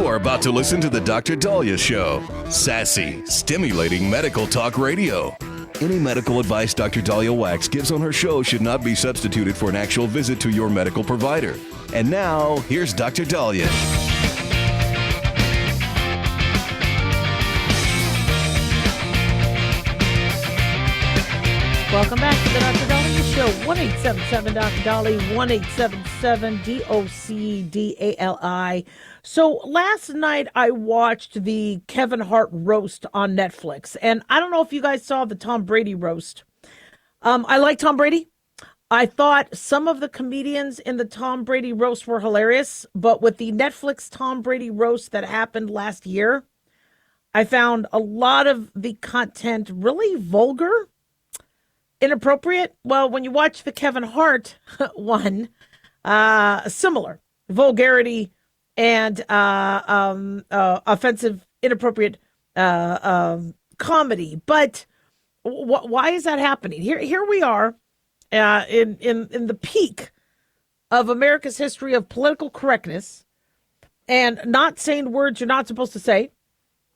You're about to listen to the Dr. Dahlia Show. Sassy, stimulating medical talk radio. Any medical advice Dr. Dahlia Wax gives on her show should not be substituted for an actual visit to your medical provider. And now, here's Dr. Dahlia. Welcome back to the Dr. Dahlia Show. 1-877-Dr. Dahlia, 1-877-DOCDALI. So last night I watched the Kevin Hart roast on Netflix. And I don't know if you guys saw the Tom Brady roast. I like Tom Brady. I thought some of the comedians in the Tom Brady roast were hilarious. But with the Netflix Tom Brady roast that happened last year, I found a lot of the content really vulgar. Inappropriate? Well, when you watch the Kevin Hart one, similar vulgarity and offensive, inappropriate comedy. But why is that happening? Here we are in the peak of America's history of political correctness and not saying words you're not supposed to say,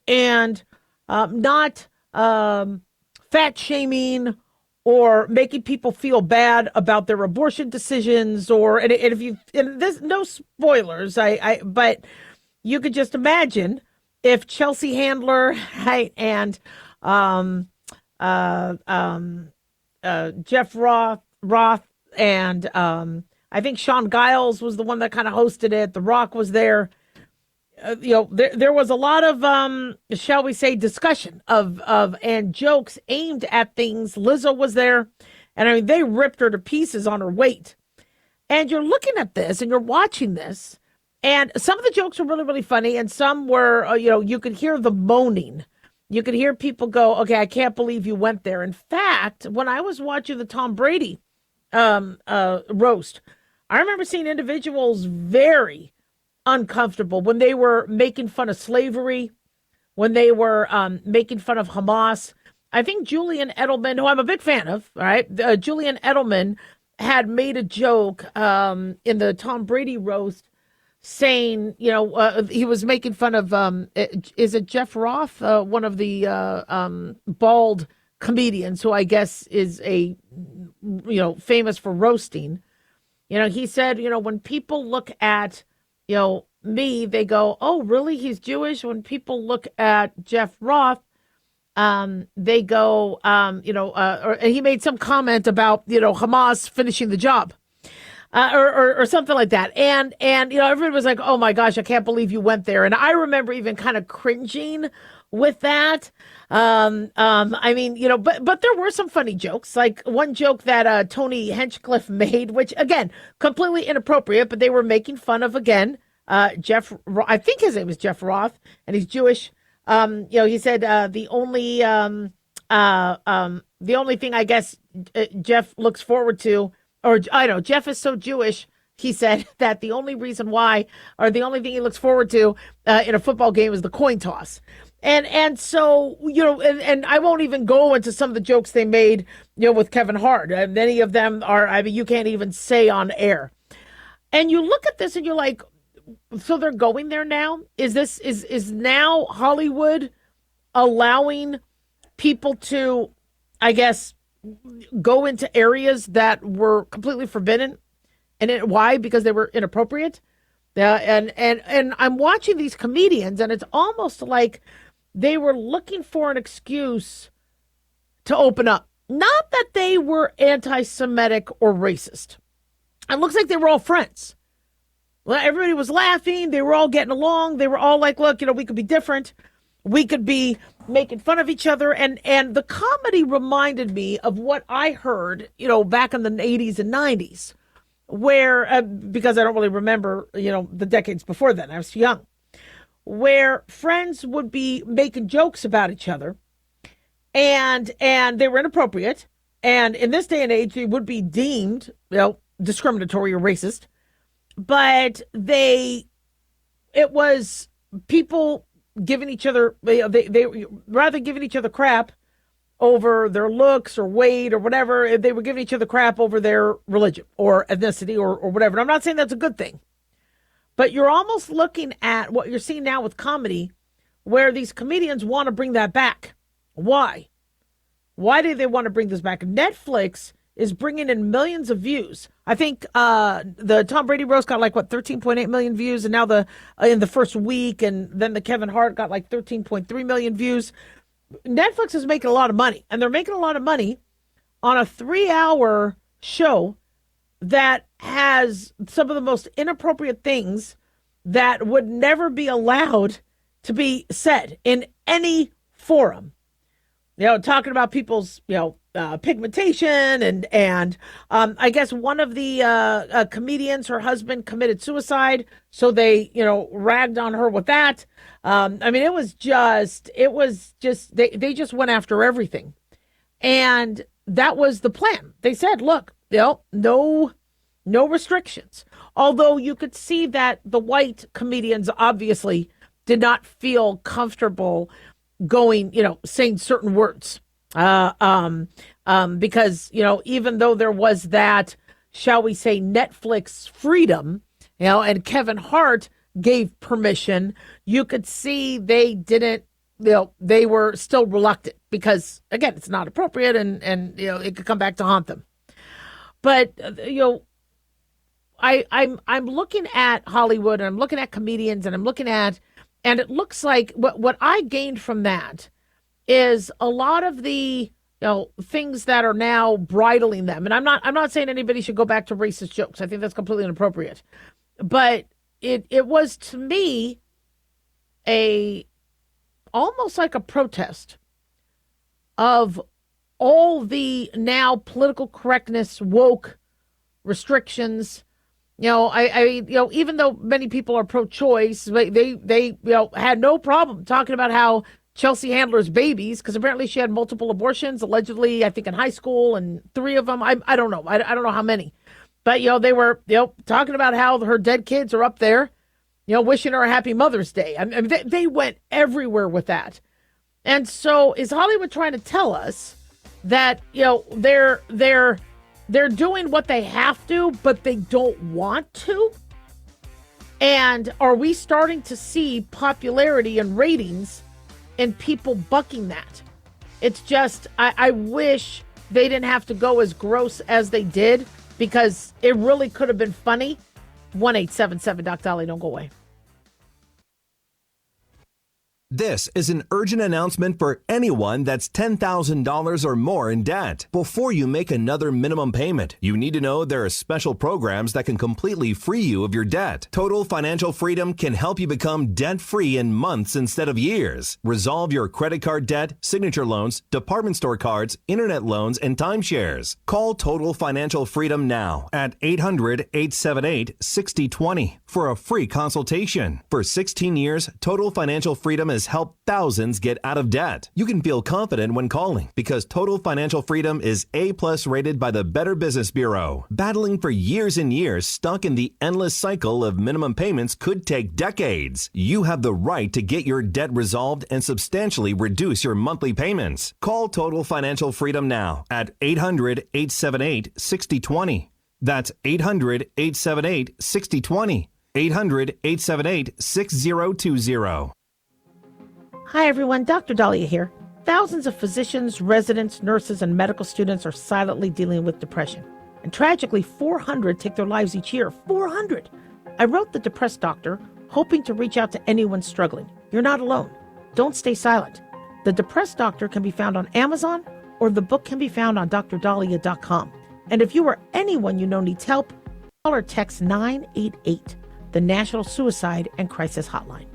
and not fat shaming or making people feel bad about their abortion decisions, and if you, and there's no spoilers, but you could just imagine if Chelsea Handler, right, and Jeff Roth, and I think Sean Giles was the one that kind of hosted it. The Rock was there. There was a lot of, shall we say, discussion of and jokes aimed at things. Lizzo was there, and I mean, they ripped her to pieces on her weight. And you're looking at this, and you're watching this, and some of the jokes were really, really funny, and some were, you could hear the moaning. You could hear people go, "Okay, I can't believe you went there." In fact, when I was watching the Tom Brady roast, I remember seeing individuals very uncomfortable when they were making fun of slavery, when they were making fun of Hamas. I think Julian Edelman, who I'm a big fan of, all right, Julian Edelman had made a joke in the Tom Brady roast saying, he was making fun of, is it Jeff Roth, one of the bald comedians who I guess is famous for roasting. He said, when people look at me, they go, "Oh, really? He's Jewish." When people look at Jeff Roth, they go, or he made some comment about, Hamas finishing the job, or something like that. And everybody was like, "Oh my gosh, I can't believe you went there." And I remember even kind of cringing with that. I mean, but there were some funny jokes, like one joke that Tony Hinchcliffe made, which again, completely inappropriate, but they were making fun of, again, Jeff, I think his name is Jeff Roth, and he's Jewish. He said, the only thing I guess Jeff looks forward to, or I don't know, Jeff is so Jewish, he said, that the only reason why, or the only thing he looks forward to in a football game is the coin toss. And so, and I won't even go into some of the jokes they made, with Kevin Hart. And many of them are, I mean, you can't even say on air. And you look at this and you're like, so they're going there now? Is now Hollywood allowing people to, I guess, go into areas that were completely forbidden? And why? Because they were inappropriate? And I'm watching these comedians, and it's almost like they were looking for an excuse to open up. Not that they were anti-Semitic or racist. It looks like they were all friends. Well, everybody was laughing. They were all getting along. They were all like, look, we could be different. We could be making fun of each other. And the comedy reminded me of what I heard, back in the 80s and 90s, where, because I don't really remember, the decades before then. I was young. Where friends would be making jokes about each other, and they were inappropriate, and in this day and age they would be deemed discriminatory or racist, but it was people giving each other, they rather giving each other crap over their looks or weight or whatever, they were giving each other crap over their religion or ethnicity or whatever. And I'm not saying that's a good thing, But you're almost looking at what you're seeing now with comedy, where these comedians want to bring that back. Why? Why do they want to bring this back? Netflix is bringing in millions of views. I think the Tom Brady roast got like 13.8 million views, and now the in the first week, and then the Kevin Hart got like 13.3 million views. Netflix is making a lot of money, and they're making a lot of money on a 3-hour show that has some of the most inappropriate things that would never be allowed to be said in any forum. Talking about people's, pigmentation, and I guess one of the comedians, her husband committed suicide, so they, ragged on her with that. It was just they just went after everything, and that was the plan. They said, look, no restrictions. Although you could see that the white comedians obviously did not feel comfortable going, saying certain words. Because, even though there was that, shall we say, Netflix freedom, and Kevin Hart gave permission, you could see they didn't, they were still reluctant because, again, it's not appropriate and it could come back to haunt them. But, I'm looking at Hollywood, and I'm looking at comedians, and and it looks like what I gained from that is a lot of the things that are now bridling them. And I'm not saying anybody should go back to racist jokes. I think that's completely inappropriate. But it was, to me, almost like a protest of all the now political correctness, woke restrictions. Even though many people are pro-choice, they had no problem talking about how Chelsea Handler's babies, because apparently she had multiple abortions, allegedly, I think in high school, and 3 of them. I don't know. I don't know how many. But, they were, talking about how her dead kids are up there, wishing her a happy Mother's Day. They went everywhere with that. And so is Hollywood trying to tell us that, they're doing what they have to, but they don't want to? And are we starting to see popularity and ratings and people bucking that? It's just, I wish they didn't have to go as gross as they did, because it really could have been funny. 1-877-Doc-Dolly, don't go away. This is an urgent announcement for anyone that's $10,000 or more in debt. Before you make another minimum payment, you need to know there are special programs that can completely free you of your debt. Total Financial Freedom can help you become debt-free in months instead of years. Resolve your credit card debt, signature loans, department store cards, internet loans, and timeshares. Call Total Financial Freedom now at 800-878-6020 for a free consultation. For 16 years, Total Financial Freedom has helped thousands get out of debt. You can feel confident when calling because Total Financial Freedom is A+ rated by the Better Business Bureau. Battling for years and years, stuck in the endless cycle of minimum payments could take decades. You have the right to get your debt resolved and substantially reduce your monthly payments. Call Total Financial Freedom now at 800-878-6020. That's 800-878-6020. 800-878-6020. Hi, everyone. Dr. Dahlia here. Thousands of physicians, residents, nurses, and medical students are silently dealing with depression. And tragically, 400 take their lives each year. 400! I wrote The Depressed Doctor, hoping to reach out to anyone struggling. You're not alone. Don't stay silent. The Depressed Doctor can be found on Amazon, or the book can be found on drdahlia.com. And if you or anyone you know needs help, call or text 988, the National Suicide and Crisis Hotline.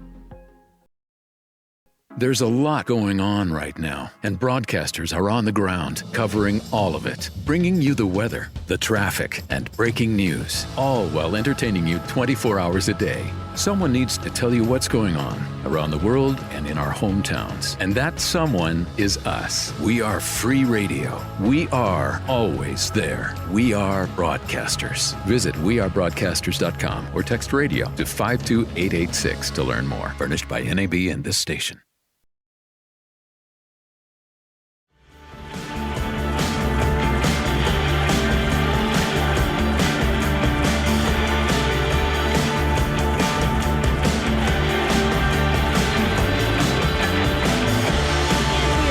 There's a lot going on right now, and broadcasters are on the ground covering all of it, bringing you the weather, the traffic, and breaking news, all while entertaining you 24 hours a day. Someone needs to tell you what's going on around the world and in our hometowns, and that someone is us. We are free radio. We are always there. We are broadcasters. Visit wearebroadcasters.com or text radio to 52886 to learn more. Furnished by NAB and this station.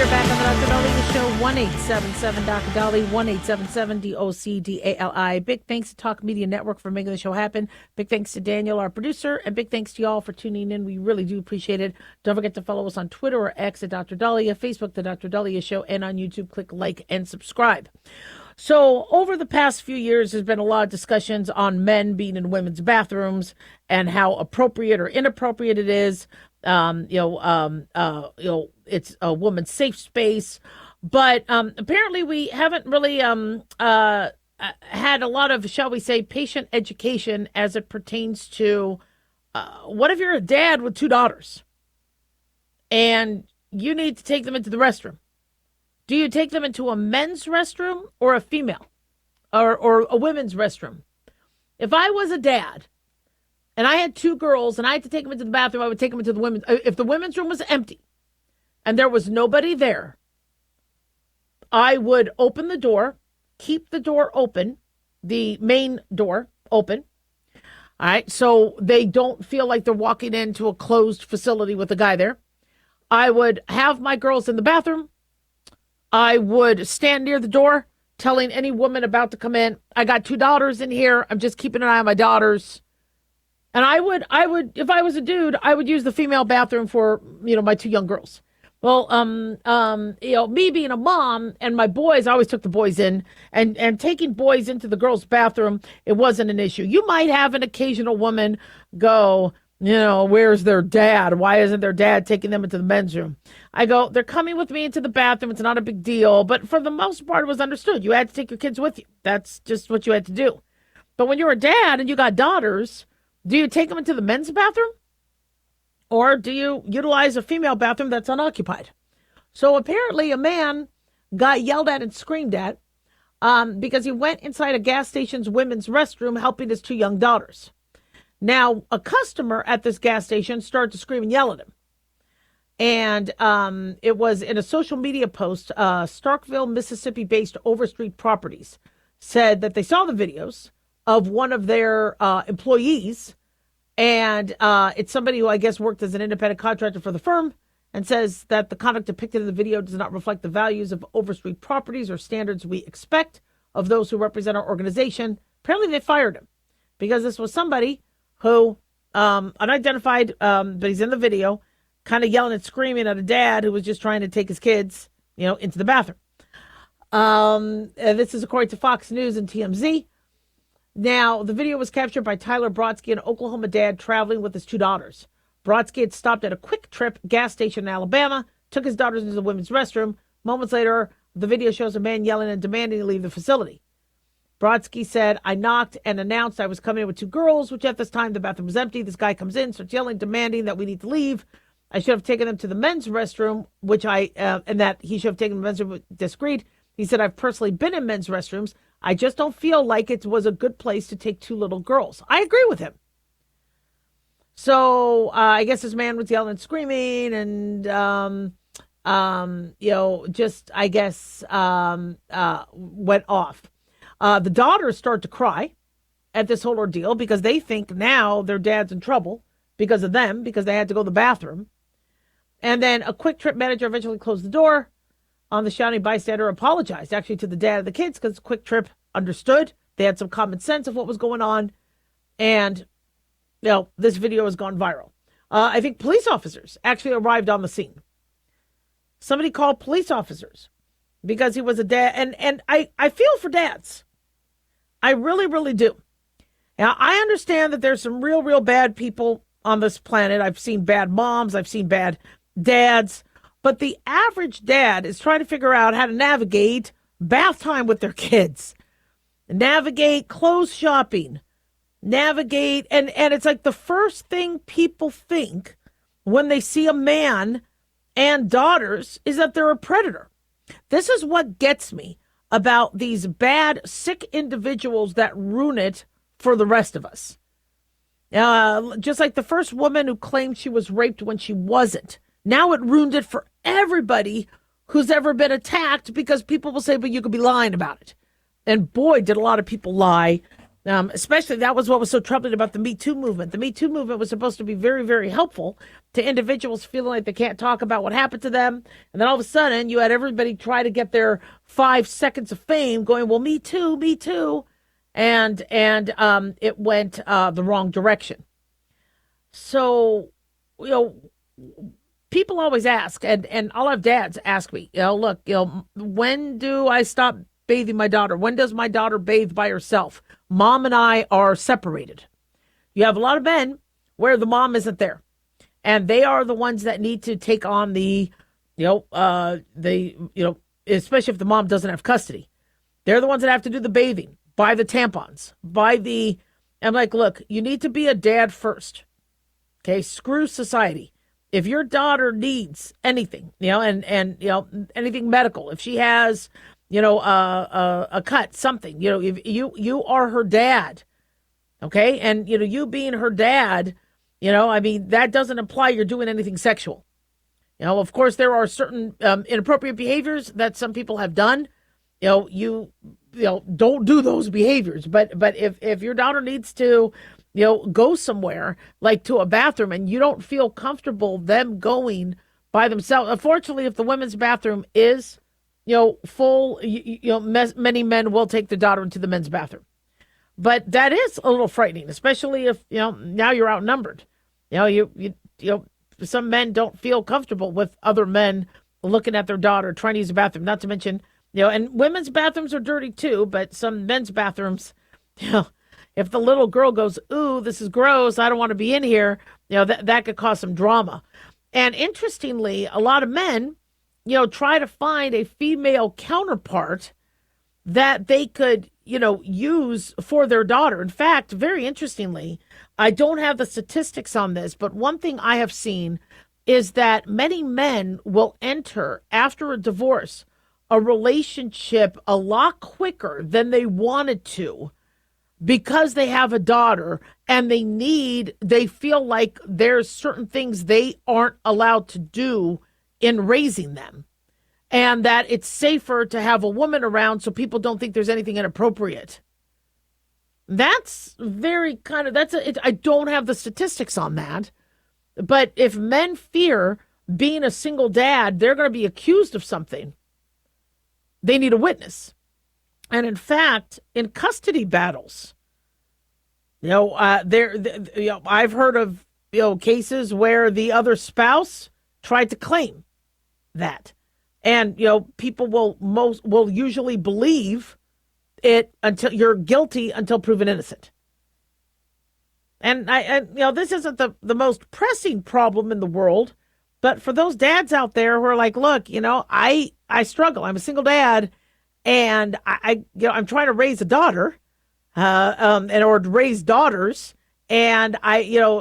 right back on the Dr. Dolly Show. 1-877 Dr. Dolly, 1-877-DOC-DALI. Big thanks to Talk Media Network for making the show happen. Big thanks to Daniel, our producer, and big thanks to y'all for tuning in. We really do appreciate it. Don't forget to follow us on Twitter or X at Dr. Dahlia, Facebook, The Dr. Dahlia Show, and on YouTube, click like and subscribe. So over the past few years, there's been a lot of discussions on men being in women's bathrooms and how appropriate or inappropriate it is. It's a woman's safe space, but apparently we haven't really had a lot of, shall we say, patient education as it pertains to what if you're a dad with two daughters and you need to take them into the restroom? Do you take them into a men's restroom or a female or a women's restroom? If I was a dad and I had two girls and I had to take them into the bathroom, I would take them into the women's. If the women's room was empty and there was nobody there, I would open the door, keep the door open, the main door open. All right, so they don't feel like they're walking into a closed facility with a guy there. I would have my girls in the bathroom. I would stand near the door telling any woman about to come in, I got two daughters in here. I'm just keeping an eye on my daughters. And I would, if I was a dude, I would use the female bathroom for, my two young girls. Well, me being a mom and my boys, I always took the boys in and taking boys into the girls' bathroom, it wasn't an issue. You might have an occasional woman go, where's their dad? Why isn't their dad taking them into the men's room? I go, they're coming with me into the bathroom. It's not a big deal. But for the most part, it was understood. You had to take your kids with you. That's just what you had to do. But when you're a dad and you got daughters, do you take them into the men's bathroom? Or do you utilize a female bathroom that's unoccupied? So apparently a man got yelled at and screamed at because he went inside a gas station's women's restroom helping his two young daughters. Now, a customer at this gas station started to scream and yell at him. And it was in a social media post, Starkville, Mississippi-based Overstreet Properties said that they saw the videos of one of their employees. And it's somebody who I guess worked as an independent contractor for the firm and says that the conduct depicted in the video does not reflect the values of Overstreet Properties or standards we expect of those who represent our organization. Apparently they fired him because this was somebody who, unidentified, but he's in the video, kind of yelling and screaming at a dad who was just trying to take his kids, into the bathroom. This is according to Fox News and TMZ. Now, the video was captured by Tyler Brodsky, an Oklahoma dad traveling with his two daughters. Brodsky had stopped at a Quick Trip gas station in Alabama, took his daughters into the women's restroom. Moments later, the video shows a man yelling and demanding to leave the facility. Brodsky said, I knocked and announced I was coming in with two girls, which at this time the bathroom was empty. This guy comes in, starts yelling, demanding that we need to leave. I should have taken them to the men's restroom, and that he should have taken the men's restroom, disagreed. He said, I've personally been in men's restrooms. I just don't feel like it was a good place to take two little girls. I agree with him. So I guess this man was yelling and screaming and, went off. The daughters start to cry at this whole ordeal because they think now their dad's in trouble because of them, because they had to go to the bathroom. And then a Quick Trip manager eventually closed the door. On the shouting bystander apologized actually to the dad of the kids because Quick Trip understood. They had some common sense of what was going on. And, this video has gone viral. I think police officers actually arrived on the scene. Somebody called police officers because he was a dad. And I feel for dads. I really, really do. Now, I understand that there's some real, real bad people on this planet. I've seen bad moms. I've seen bad dads. But the average dad is trying to figure out how to navigate bath time with their kids, navigate clothes shopping, navigate. And it's like the first thing people think when they see a man and daughters is that they're a predator. This is what gets me about these bad, sick individuals that ruin it for the rest of us. Just like the first woman who claimed she was raped when she wasn't. Now it ruined it for everybody who's ever been attacked because people will say, but you could be lying about it. And boy, did a lot of people lie Especially that was what was so troubling about the Me Too movement. The Me Too movement was supposed to be very, very helpful to individuals feeling like they can't talk about what happened to them. And then all of a sudden you had everybody try to get their 5 seconds of fame going, well, me too, me too. And it went the wrong direction. So, people always ask, and I'll have dads ask me, look, when do I stop bathing my daughter? When does my daughter bathe by herself? Mom and I are separated. You have a lot of men where the mom isn't there, and they are the ones that need to take on especially if the mom doesn't have custody. They're the ones that have to do the bathing, buy the tampons, I'm like, look, you need to be a dad first. Okay, screw society. If your daughter needs anything, and anything medical, if she has, a cut, something, if you are her dad, okay, and you being her dad, that doesn't imply you're doing anything sexual. Of course, there are certain inappropriate behaviors that some people have done. You don't do those behaviors, but if your daughter needs to go somewhere like to a bathroom and you don't feel comfortable them going by themselves. Unfortunately, if the women's bathroom is, full, many men will take their daughter into the men's bathroom. But that is a little frightening, especially if, now you're outnumbered. Some men don't feel comfortable with other men looking at their daughter trying to use the bathroom, not to mention, and women's bathrooms are dirty too, but some men's bathrooms, if the little girl goes, ooh, this is gross, I don't want to be in here, that could cause some drama. And interestingly, a lot of men, try to find a female counterpart that they could, use for their daughter. In fact, very interestingly, I don't have the statistics on this, but one thing I have seen is that many men will enter after a divorce a relationship a lot quicker than they wanted to, because they have a daughter and they feel like there's certain things they aren't allowed to do in raising them, and that it's safer to have a woman around so people don't think there's anything inappropriate. That's very I don't have the statistics on that, but if men fear being a single dad, they're going to be accused of something. They need a witness. And in fact, in custody battles, I've heard of cases where the other spouse tried to claim that, and people will usually believe it until you're guilty until proven innocent. And this isn't the most pressing problem in the world, but for those dads out there who are like, look, I struggle. I'm a single dad. And I'm trying to raise a daughter, or raise daughters, and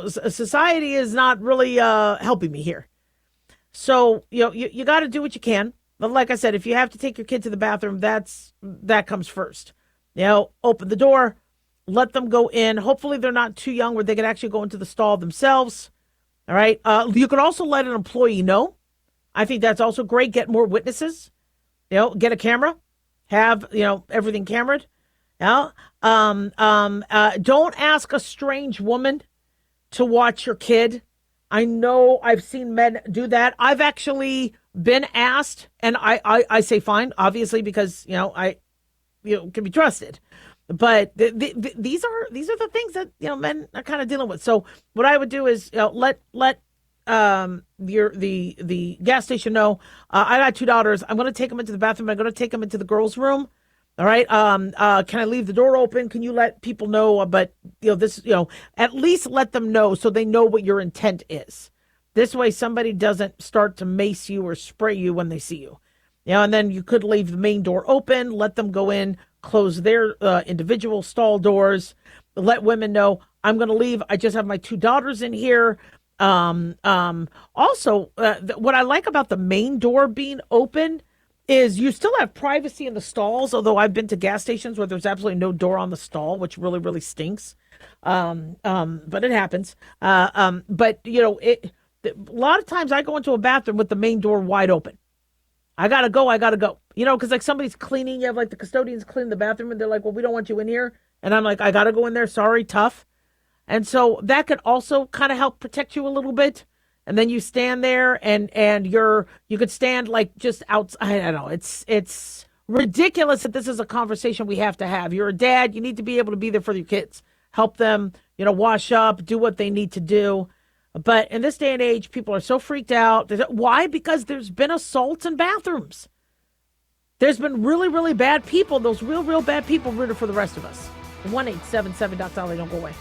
society is not really helping me here. So you got to do what you can. But like I said, if you have to take your kid to the bathroom, that comes first. Open the door, let them go in. Hopefully they're not too young where they can actually go into the stall themselves. All right. You can also let an employee know. I think that's also great. Get more witnesses. Get a camera. Have, everything cameraed. Don't ask a strange woman to watch your kid. I know I've seen men do that. I've actually been asked, and I say fine, obviously, because, I can be trusted. But these are the things that, men are kind of dealing with. So what I would do is, let the gas station know, I got 2 daughters. I'm going to take them into the bathroom. I'm going to take them into the girls' room. All right. Can I leave the door open? Can you let people know? But at least let them know so they know what your intent is. This way, somebody doesn't start to mace you or spray you when they see you. And then you could leave the main door open, let them go in, close their individual stall doors, let women know, I'm going to leave. I just have my 2 daughters in here. Also, what I like about the main door being open is you still have privacy in the stalls, although I've been to gas stations where there's absolutely no door on the stall, which really, really stinks. But it happens. But a lot of times I go into a bathroom with the main door wide open. I gotta go. Because like somebody's cleaning, you have like the custodians clean the bathroom and they're like, well, we don't want you in here. And I'm like, I got to go in there. Sorry, tough. And so that could also kind of help protect you a little bit. And then you stand there and you could stand like just outside. I don't know. It's ridiculous that this is a conversation we have to have. You're a dad. You need to be able to be there for your kids. Help them, wash up, do what they need to do. But in this day and age, people are so freaked out. Why? Because there's been assaults in bathrooms. There's been really, really bad people. Those real bad people rooted for the rest of us. 1-877 Doc Dolly, don't go away.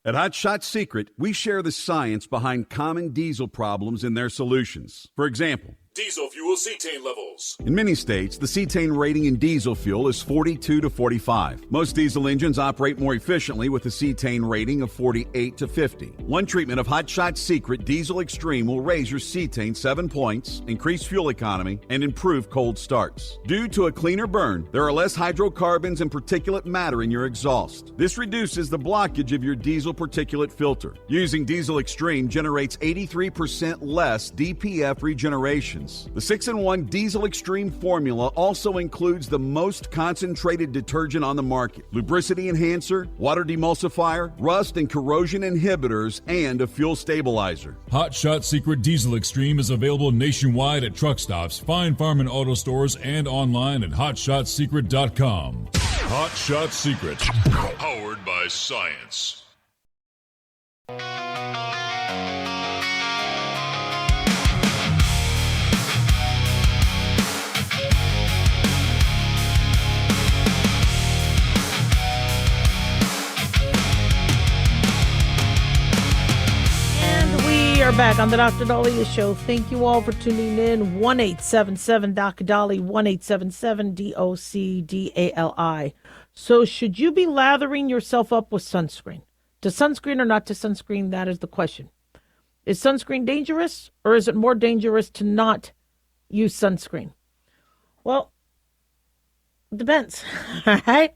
At Hot Shot Secret, we share the science behind common diesel problems and their solutions. For example, diesel fuel cetane levels. in many states, the cetane rating in diesel fuel is 42 to 45. Most diesel engines operate more efficiently with a cetane rating of 48 to 50. One treatment of Hot Shot Secret Diesel Extreme will raise your cetane 7 points, increase fuel economy, and improve cold starts. Due to a cleaner burn, there are less hydrocarbons and particulate matter in your exhaust. This reduces the blockage of your diesel particulate filter. Using Diesel Extreme generates 83% less DPF regeneration. The 6-in-1 Diesel Extreme formula also includes the most concentrated detergent on the market, lubricity enhancer, water demulsifier, rust and corrosion inhibitors, and a fuel stabilizer. Hot Shot Secret Diesel Extreme is available nationwide at truck stops, fine farm and auto stores, and online at hotshotsecret.com. Hot Shot Secret, powered by science. We are back on the Dr. Dahlia Show. Thank you all for tuning in. 1-877 Dr. Dali, 1-877 DOCDALI. So should you be lathering yourself up with sunscreen? To sunscreen or not to sunscreen? That is the question. Is sunscreen dangerous, or is it more dangerous to not use sunscreen? Well, it depends. All right.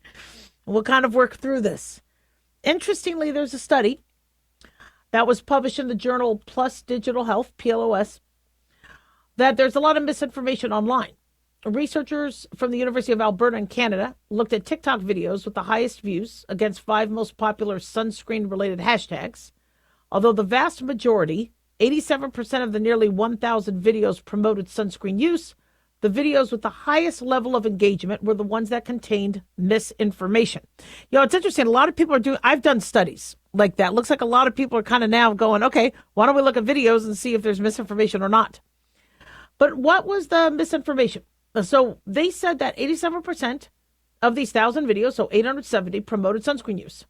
We'll kind of work through this. Interestingly, there's a study that was published in the journal PLOS Digital Health, PLOS, that there's a lot of misinformation online. Researchers from the University of Alberta in Canada looked at TikTok videos with the highest views against 5 most popular sunscreen-related hashtags. Although the vast majority, 87% of the nearly 1,000 videos promoted sunscreen use, the videos with the highest level of engagement were the ones that contained misinformation. It's interesting. A lot of people I've done studies like that. Looks like a lot of people are kind of now going, okay, why don't we look at videos and see if there's misinformation or not? But what was the misinformation? So they said that 87% of these 1,000 videos, so 870, promoted sunscreen use.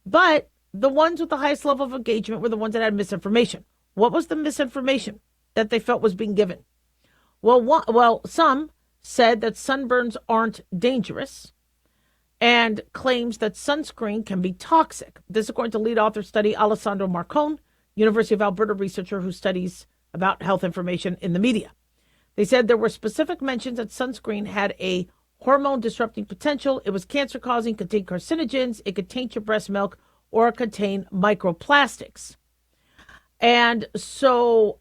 But the ones with the highest level of engagement were the ones that had misinformation. What was the misinformation that they felt was being given? Well, some said that sunburns aren't dangerous and claims that sunscreen can be toxic. This according to lead author study Alessandro Marcone, University of Alberta researcher who studies about health information in the media. They said there were specific mentions that sunscreen had a hormone disrupting potential. It was cancer causing, contained carcinogens, it could taint your breast milk, or contain microplastics. And so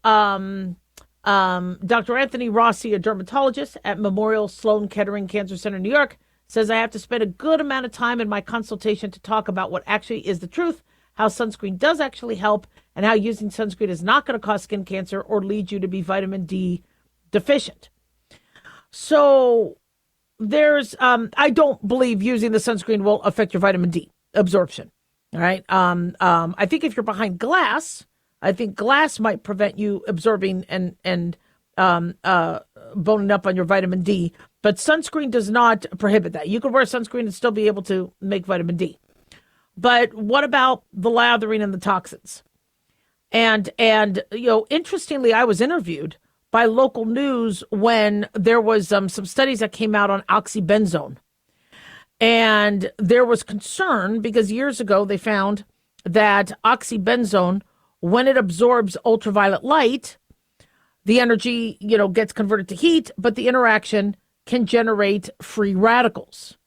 Dr. Anthony Rossi, a dermatologist at Memorial Sloan Kettering Cancer Center, New York, says I have to spend a good amount of time in my consultation to talk about what actually is the truth, how sunscreen does actually help, and how using sunscreen is not going to cause skin cancer or lead you to be vitamin D deficient. So there's, I don't believe using the sunscreen will affect your vitamin D absorption. All right. I think if you're behind glass, I think glass might prevent you absorbing and boning up on your vitamin D, but sunscreen does not prohibit that. You could wear sunscreen and still be able to make vitamin D. But what about the lathering and the toxins? And interestingly, I was interviewed by local news when there was some studies that came out on oxybenzone. And there was concern because years ago they found that oxybenzone When it absorbs ultraviolet light, the energy, gets converted to heat, but the interaction can generate free radicals.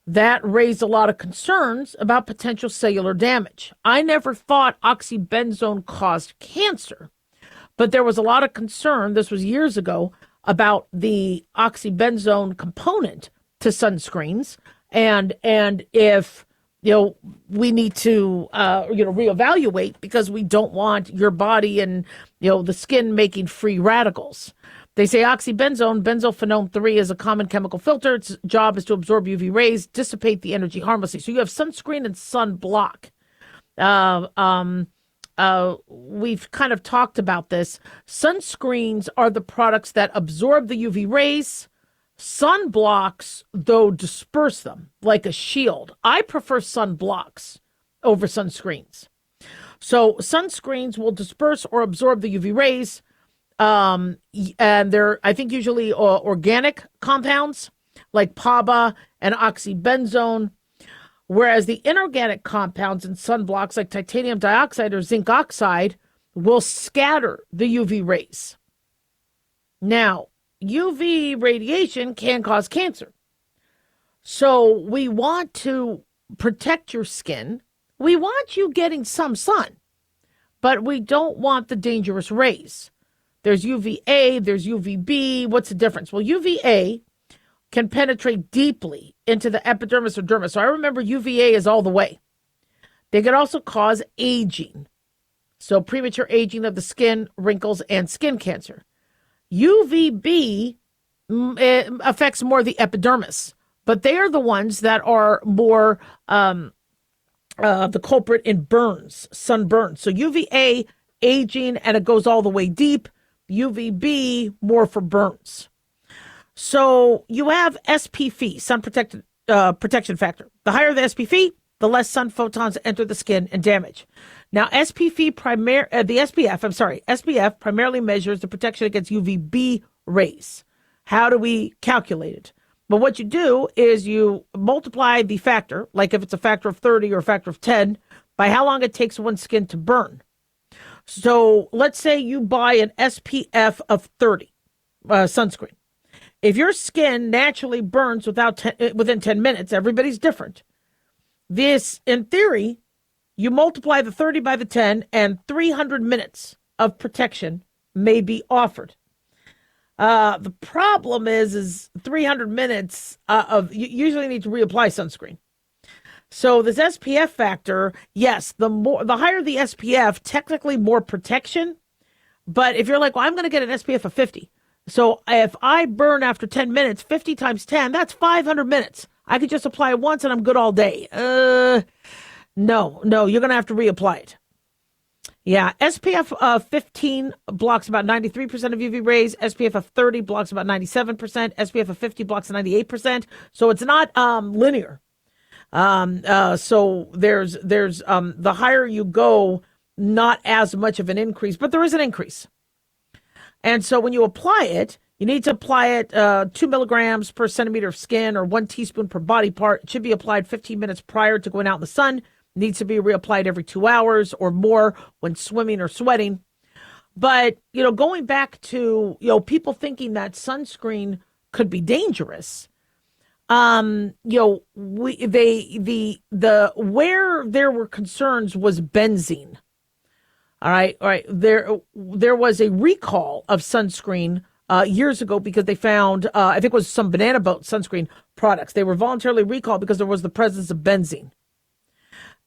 That raised a lot of concerns about potential cellular damage. I never thought oxybenzone caused cancer, but there was a lot of concern, this was years ago, about the oxybenzone component to sunscreens and if we need to reevaluate because we don't want your body and the skin making free radicals. They say oxybenzone, benzophenone 3, is a common chemical filter. Its job is to absorb UV rays, dissipate the energy harmlessly. So you have sunscreen and sunblock. We've kind of talked about this. Sunscreens are the products that absorb the UV rays. Sunblocks, though, disperse them like a shield. I prefer sunblocks over sunscreens. So sunscreens will disperse or absorb the UV rays. And they're, I think, usually organic compounds like PABA and oxybenzone, whereas the inorganic compounds in sunblocks like titanium dioxide or zinc oxide will scatter the UV rays. Now, UV radiation can cause cancer. So we want to protect your skin. We want you getting some sun, but we don't want the dangerous rays. There's UVA, there's UVB. What's the difference? Well, UVA can penetrate deeply into the epidermis or dermis. So I remember UVA is all the way. They can also cause aging. So premature aging of the skin, wrinkles, and skin cancer. UVB affects more the epidermis, but they are the ones that are more the culprit in burns, sunburns. So UVA, aging, and it goes all the way deep. UVB, more for burns. So you have SPF, sun protection factor. The higher the SPF, the less sun photons enter the skin and damage. Now, SPF primarily measures the protection against UVB rays. How do we calculate it? But what you do is you multiply the factor, like if it's a factor of 30 or a factor of 10, by how long it takes one's skin to burn. So let's say you buy an SPF of 30 sunscreen. If your skin naturally burns within 10 minutes, everybody's different. This, in theory, you multiply the 30 by the 10 and 300 minutes of protection may be offered. The problem is 300 minutes you usually need to reapply sunscreen. So this SPF factor, yes, the higher the SPF, technically more protection. But if you're like, well, I'm going to get an SPF of 50. So if I burn after 10 minutes, 50 times 10, that's 500 minutes. I could just apply it once and I'm good all day. No, you're going to have to reapply it. Yeah, SPF 15 blocks about 93% of UV rays. SPF of 30 blocks about 97%. SPF of 50 blocks 98%. So it's not linear. So there's the higher you go, not as much of an increase, but there is an increase. And so when you apply it, you need to apply it 2 milligrams per centimeter of skin or 1 teaspoon per body part. It should be applied 15 minutes prior to going out in the sun. Needs to be reapplied every 2 hours or more when swimming or sweating. But, going back to, people thinking that sunscreen could be dangerous. Where there were concerns was benzene. All right. There was a recall of sunscreen years ago because they found, I think it was some banana boat sunscreen products. They were voluntarily recalled because there was the presence of benzene.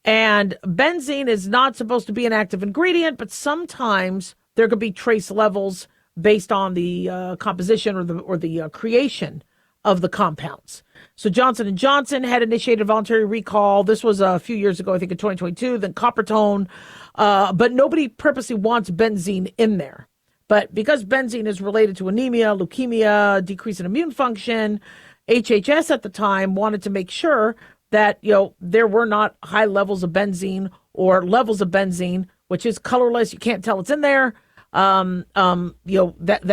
And benzene is not supposed to be an active ingredient, but sometimes there could be trace levels based on the composition or the creation of the compounds. So Johnson & Johnson had initiated a voluntary recall. This was a few years ago, I think in 2022, then Coppertone. But nobody purposely wants benzene in there. But because benzene is related to anemia, leukemia, decrease in immune function, HHS at the time wanted to make sure that, there were not high levels of benzene or levels of benzene, which is colorless. You can't tell it's in there. That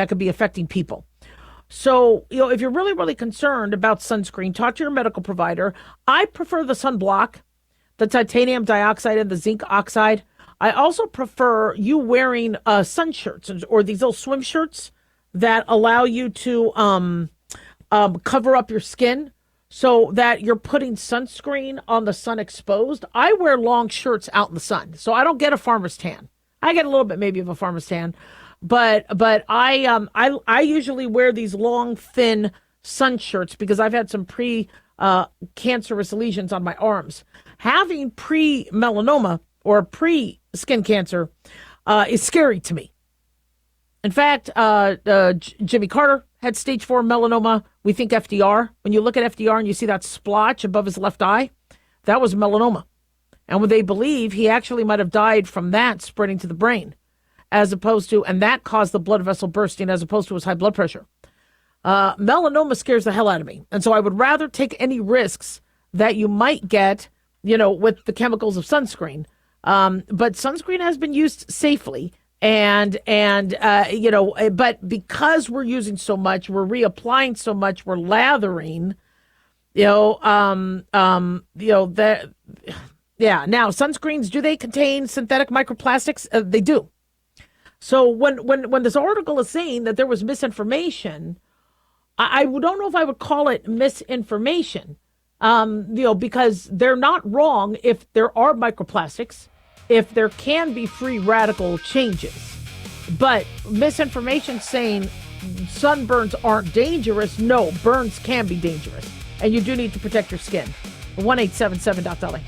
could be affecting people. So, if you're really, really concerned about sunscreen, talk to your medical provider. I prefer the sunblock, the titanium dioxide and the zinc oxide. I also prefer you wearing sun shirts or these little swim shirts that allow you to cover up your skin so that you're putting sunscreen on the sun exposed. I wear long shirts out in the sun, so I don't get a farmer's tan. I get a little bit maybe of a farmer's tan, but I usually wear these long, thin sun shirts because I've had some cancerous lesions on my arms. Having pre-melanoma or pre-skin cancer is scary to me. In fact, Jimmy Carter had stage 4 melanoma. We think FDR. When you look at FDR and you see that splotch above his left eye, that was melanoma. And when they believe he actually might have died from that spreading to the brain, as opposed to, and that caused the blood vessel bursting as opposed to his high blood pressure. Melanoma scares the hell out of me. And so I would rather take any risks that you might get, with the chemicals of sunscreen. But sunscreen has been used safely. But because we're using so much, we're reapplying so much, we're lathering, Now, sunscreens, do they contain synthetic microplastics? They do. So when this article is saying that there was misinformation, I don't know if I would call it misinformation, because they're not wrong if there are microplastics, if there can be free radical changes. But misinformation saying sunburns aren't dangerous, no, burns can be dangerous. And you do need to protect your skin. 1-877-DOC-DOLLY.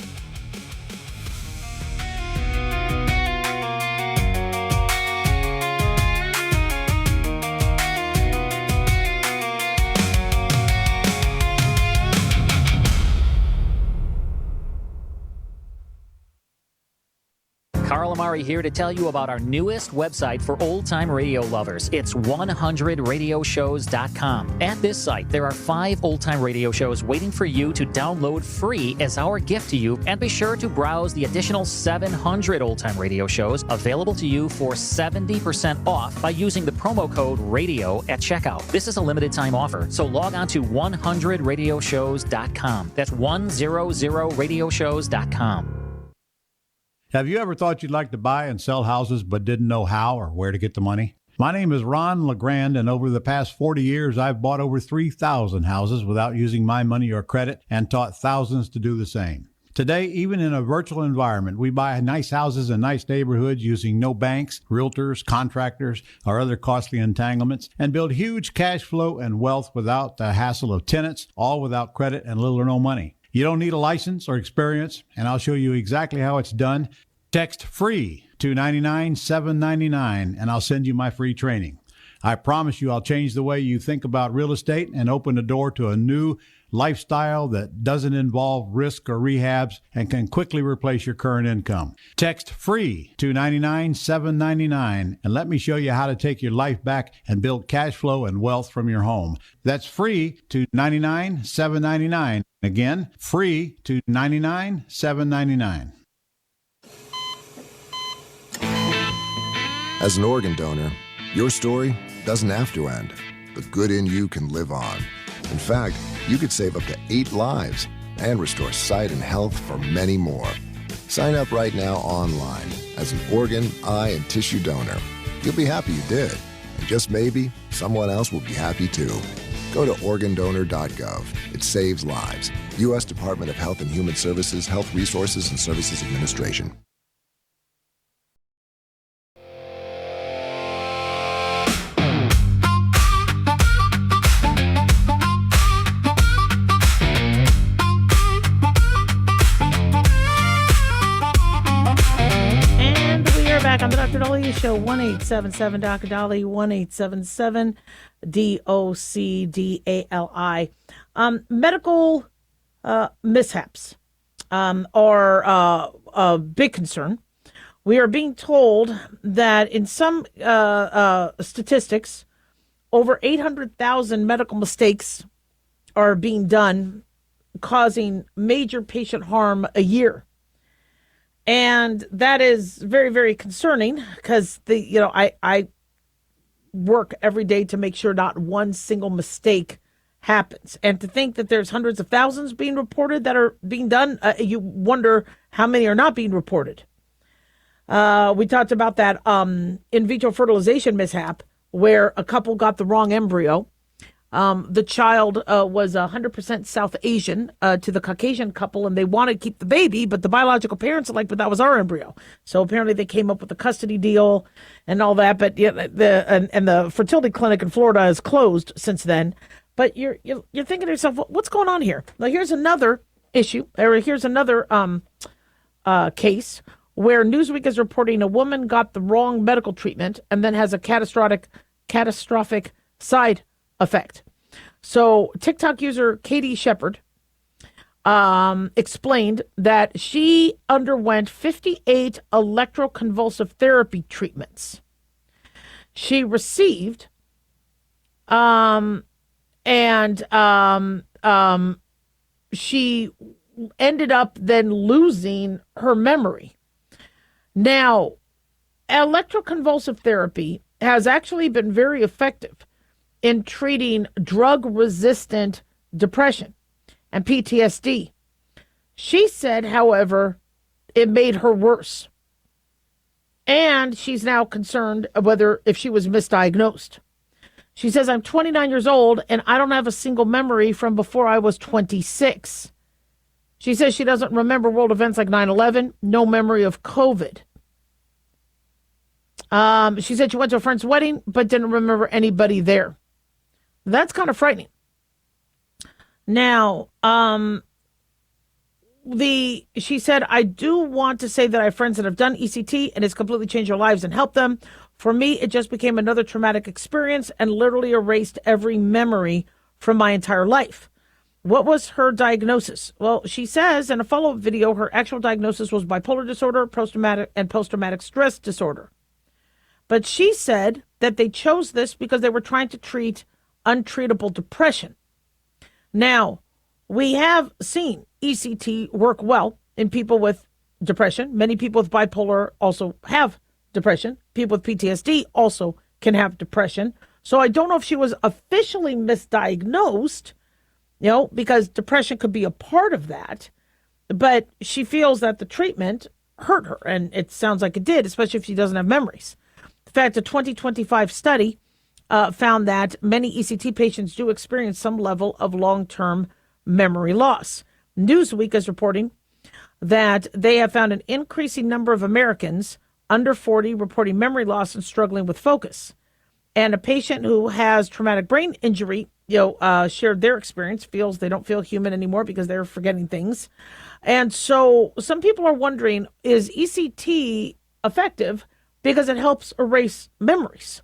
Carl Amari here to tell you about our newest website for old-time radio lovers. It's 100radioshows.com. At this site, there are 5 old-time radio shows waiting for you to download free as our gift to you, and be sure to browse the additional 700 old-time radio shows available to you for 70% off by using the promo code RADIO at checkout. This is a limited-time offer, so log on to 100radioshows.com. That's 100radioshows.com. Have you ever thought you'd like to buy and sell houses but didn't know how or where to get the money? My name is Ron LeGrand, and over the past 40 years, I've bought over 3,000 houses without using my money or credit and taught thousands to do the same. Today, even in a virtual environment, we buy nice houses in nice neighborhoods using no banks, realtors, contractors, or other costly entanglements, and build huge cash flow and wealth without the hassle of tenants, all without credit and little or no money. You don't need a license or experience, and I'll show you exactly how it's done. Text FREE to 99799, and I'll send you my free training. I promise you I'll change the way you think about real estate and open the door to a new lifestyle that doesn't involve risk or rehabs and can quickly replace your current income. Text FREE to 99799, and let me show you how to take your life back and build cash flow and wealth from your home. That's FREE to 99799. Again, FREE to 99799. As an organ donor, your story doesn't have to end. The good in you can live on. In fact, you could save up to 8 lives and restore sight and health for many more. Sign up right now online as an organ, eye, and tissue donor. You'll be happy you did. And just maybe, someone else will be happy too. Go to organdonor.gov. It saves lives. U.S. Department of Health and Human Services, Health Resources and Services Administration. Back on the Dr. Dolly Show, 1-877 Dr. Dolly, 1-877 DOCDALI. Medical mishaps are a big concern. We are being told that in some statistics, over 800,000 medical mistakes are being done, causing major patient harm a year. And that is very, very concerning because I work every day to make sure not one single mistake happens. And to think that there's hundreds of thousands being reported that are being done, you wonder how many are not being reported. We talked about that in vitro fertilization mishap where a couple got the wrong embryo. The child was 100% South Asian to the Caucasian couple, and they wanted to keep the baby, but the biological parents are like, but that was our embryo. So apparently they came up with a custody deal and all that. But yeah, the fertility clinic in Florida is closed since then. But you're thinking to yourself, what's going on here? Now here's another issue, or here's another case where Newsweek is reporting a woman got the wrong medical treatment and then has a catastrophic side effect. So TikTok user Katie Shepard explained that she underwent 58 electroconvulsive therapy treatments. She received she ended up then losing her memory. Now, electroconvulsive therapy has actually been very effective in treating drug-resistant depression and PTSD. She said, however, it made her worse. And she's now concerned whether if she was misdiagnosed. She says, I'm 29 years old and I don't have a single memory from before I was 26. She says she doesn't remember world events like 9/11, no memory of COVID. She said she went to a friend's wedding, but didn't remember anybody there. That's kind of frightening. Now, she said, I do want to say that I have friends that have done ECT and it's completely changed their lives and helped them. For me, it just became another traumatic experience and literally erased every memory from my entire life. What was her diagnosis? Well, she says in a follow-up video, her actual diagnosis was bipolar disorder, post-traumatic stress disorder. But she said that they chose this because they were trying to treat untreatable depression. Now, we have seen ECT work well in people with depression. Many people with bipolar also have depression. People with PTSD also can have depression. So I don't know if she was officially misdiagnosed, because depression could be a part of that. But she feels that the treatment hurt her, and it sounds like it did, especially if she doesn't have memories. In fact, a 2025 study found that many ECT patients do experience some level of long-term memory loss. Newsweek is reporting that they have found an increasing number of Americans under 40 reporting memory loss and struggling with focus. And a patient who has traumatic brain injury, shared their experience, feels they don't feel human anymore because they're forgetting things. And so some people are wondering, is ECT effective because it helps erase memories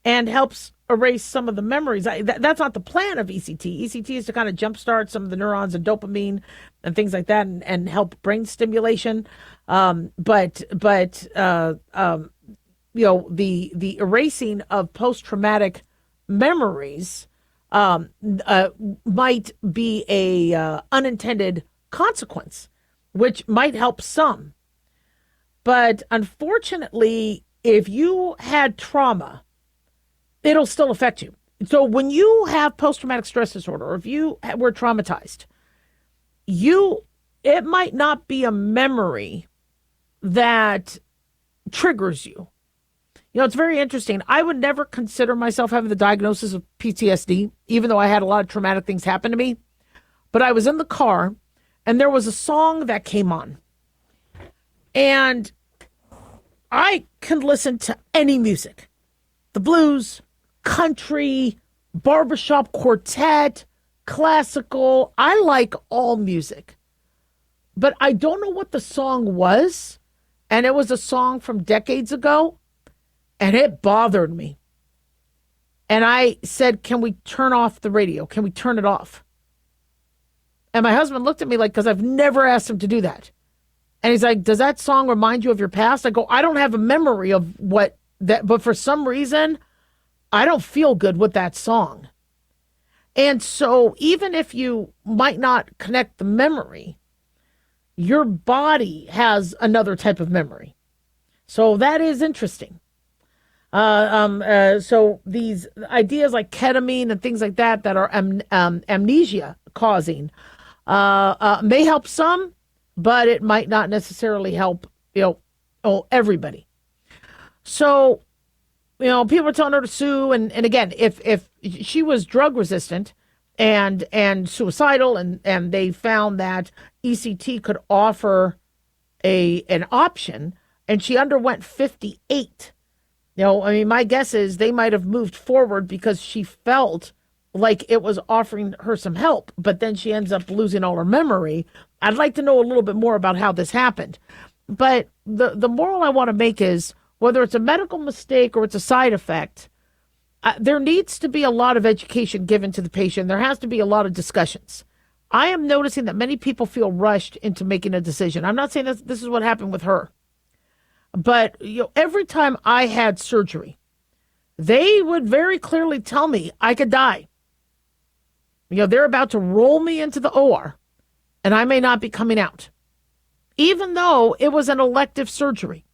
and helps erase some of the memories? That's not the plan of ECT. ECT is to kind of jumpstart some of the neurons and dopamine and things like that and help brain stimulation. But the erasing of post-traumatic memories might be a unintended consequence, which might help some. But unfortunately, if you had trauma, it'll still affect you. So when you have post-traumatic stress disorder, or if you were traumatized, it might not be a memory that triggers you. It's very interesting. I would never consider myself having the diagnosis of PTSD, even though I had a lot of traumatic things happen to me. But I was in the car, and there was a song that came on. And I can listen to any music. The blues, country, barbershop quartet, classical. I like all music. But I don't know what the song was. And it was a song from decades ago. And it bothered me. And I said, can we turn off the radio? Can we turn it off? And my husband looked at me like, because I've never asked him to do that. And he's like, does that song remind you of your past? I go, I don't have a memory of what that, but for some reason, I don't feel good with that song. And so even if you might not connect the memory, your body has another type of memory. So that is interesting. So these ideas like ketamine and things like that are amnesia causing may help some, but it might not necessarily help Oh, everybody. So, people are telling her to sue. And again, if she was drug resistant and suicidal and they found that ECT could offer an option and she underwent 58, my guess is they might have moved forward because she felt like it was offering her some help, but then she ends up losing all her memory. I'd like to know a little bit more about how this happened. But the moral I want to make is whether it's a medical mistake or it's a side effect, there needs to be a lot of education given to the patient. There has to be a lot of discussions. I am noticing that many people feel rushed into making a decision. I'm not saying this is what happened with her, but every time I had surgery, they would very clearly tell me I could die. They're about to roll me into the OR, and I may not be coming out, even though it was an elective surgery.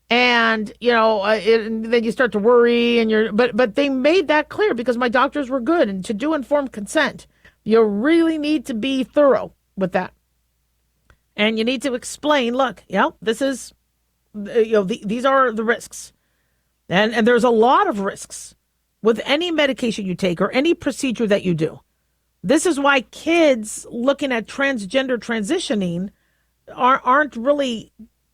And, then you start to worry and but they made that clear because my doctors were good. And to do informed consent, you really need to be thorough with that. And you need to explain, look, this is, these are the risks. And there's a lot of risks with any medication you take or any procedure that you do. This is why kids looking at transgender transitioning aren't really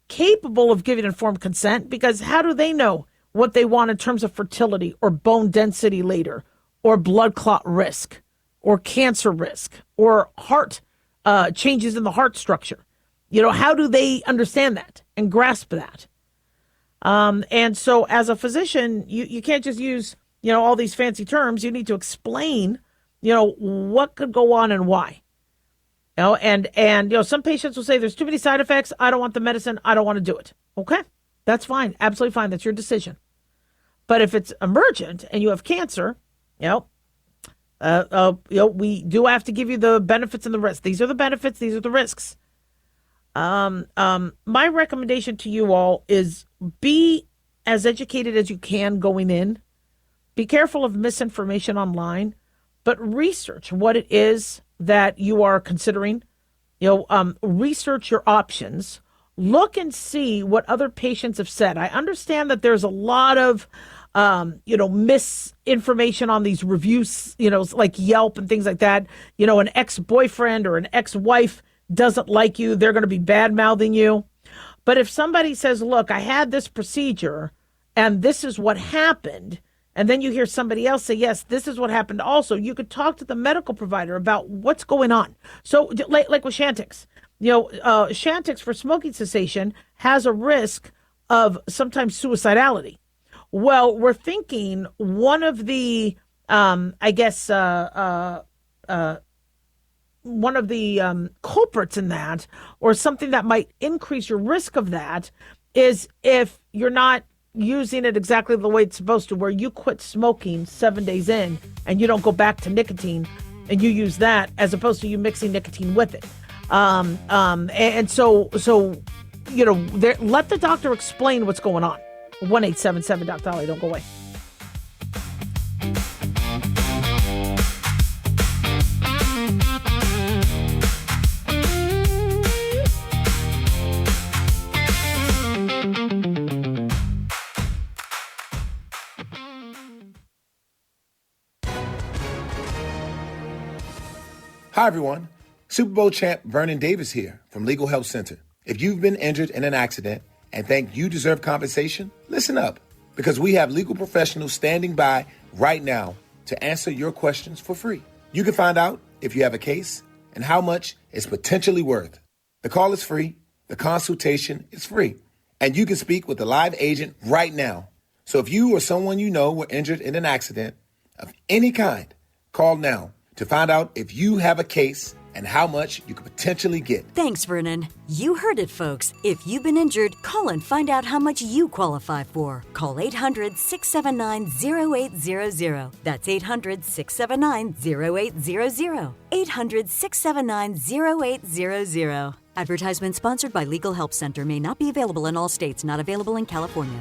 capable of giving informed consent, because how do they know what they want in terms of fertility or bone density later or blood clot risk or cancer risk or heart changes in the heart structure? How do they understand that and grasp that? And so as a physician, you can't just use, all these fancy terms. You need to explain, what could go on and why. And some patients will say there's too many side effects. I don't want the medicine. I don't want to do it. Okay, that's fine. Absolutely fine. That's your decision. But if it's emergent and you have cancer, we do have to give you the benefits and the risks. These are the benefits. These are the risks. My recommendation to you all is be as educated as you can going in. Be careful of misinformation online, but research what it is that you are considering. Research your options. Look and see what other patients have said. I understand that there's a lot of, misinformation on these reviews, like Yelp and things like that. An ex-boyfriend or an ex-wife doesn't like you, they're going to be bad-mouthing you. But if somebody says, look, I had this procedure and this is what happened, and then you hear somebody else say, yes, this is what happened also, you could talk to the medical provider about what's going on. So like with Chantix, Chantix for smoking cessation has a risk of sometimes suicidality. Well, we're thinking one of the, one of the culprits in that, or something that might increase your risk of that, is if you're not using it exactly the way it's supposed to, where you quit smoking 7 days in and you don't go back to nicotine and you use that as opposed to you mixing nicotine with it. And so let the doctor explain what's going on. 1-877-Doc-Dolly. Don't go away. Hi, everyone. Super Bowl champ Vernon Davis here from Legal Help Center. If you've been injured in an accident and think you deserve compensation, listen up, because we have legal professionals standing by right now to answer your questions for free. You can find out if you have a case and how much it's potentially worth. The call is free, the consultation is free, and you can speak with a live agent right now. So if you or someone you know were injured in an accident of any kind, call now to find out if you have a case and how much you could potentially get. Thanks, Vernon. You heard it, folks. If you've been injured, call and find out how much you qualify for. Call 800-679-0800. That's 800-679-0800. 800-679-0800. Advertisement sponsored by Legal Help Center. May not be available in all states. Not available in California.